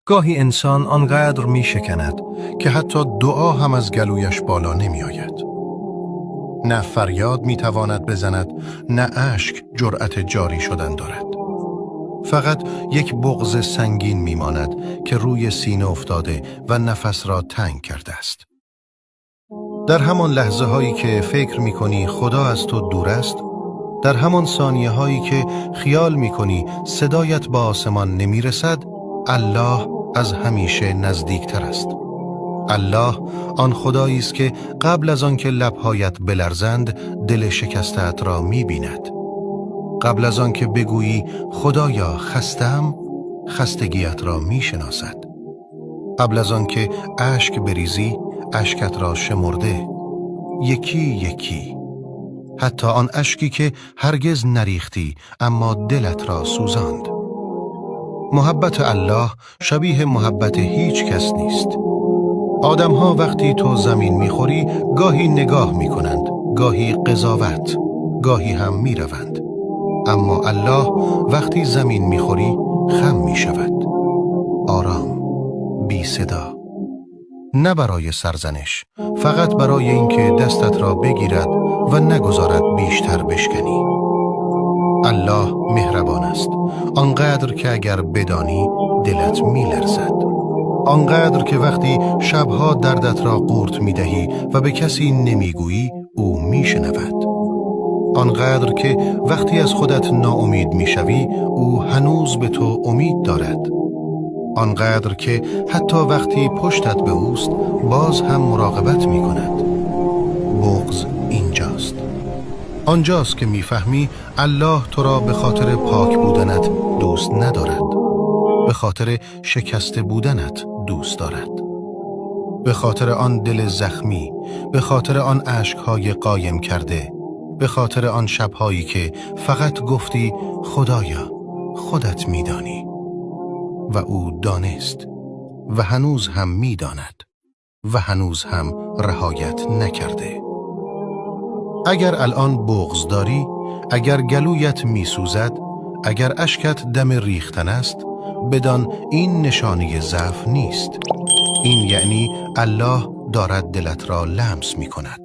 گاهی انسان آنقدر می شکند که حتی دعا هم از گلویش بالا نمی آید. نه فریاد می تواند بزند، نه اشک جرأت جاری شدن دارد. فقط یک بغض سنگین می ماند که روی سینه افتاده و نفس را تنگ کرده است. در همان لحظه هایی که فکر می کنی خدا از تو دور است، در همان ثانیه هایی که خیال می کنی صدایت با آسمان نمی رسد، الله از همیشه نزدیکتر است. الله آن خدایی است که قبل از آن که لبهایت بلرزند دل شکسته‌ات را می بیند. قبل از آن که بگویی خدایا خسته‌ام، خستگیت را می شناسد. قبل از آن که اشک بریزی اشکت را شمرده، یکی یکی، حتی آن اشکی که هرگز نریختی اما دلت را سوزاند. محبت الله شبیه محبت هیچ کس نیست. آدم‌ها وقتی تو زمین می‌خوری گاهی نگاه می‌کنند، گاهی قضاوت، گاهی هم می‌روند. اما الله وقتی زمین می‌خوری خم می‌شود، آرام، بی صدا. نه برای سرزنش، فقط برای اینکه دستت را بگیرد و نگذارد بیشتر بشکنی. الله مهربان است، آنقدر که اگر بدانی دلت می‌لرزد. آنقدر که وقتی شبها دردت را قورت می‌دهی و به کسی نمی‌گویی او می‌شنود. آنقدر که وقتی از خودت ناامید می‌شوی او هنوز به تو امید دارد. آنقدر که حتی وقتی پشتت به اوست باز هم مراقبت می‌کند. بغض اینجاست. آنجاست که می‌فهمی الله تو را به خاطر پاک بودنت دوست ندارد. به خاطر شکسته بودنت دوست دارد. به خاطر آن دل زخمی، به خاطر آن اشک‌های قایم کرده، به خاطر آن شب‌هایی که فقط گفتی خدایا خودت می‌دانی. و او دانست و هنوز هم می‌داند و هنوز هم رهایت نکرده. اگر الان بغض داری، اگر گلویت می‌سوزد، اگر اشکت دم ریختن است، بدان این نشانه ضعف نیست. این یعنی الله دارد دلت را لمس می‌کند.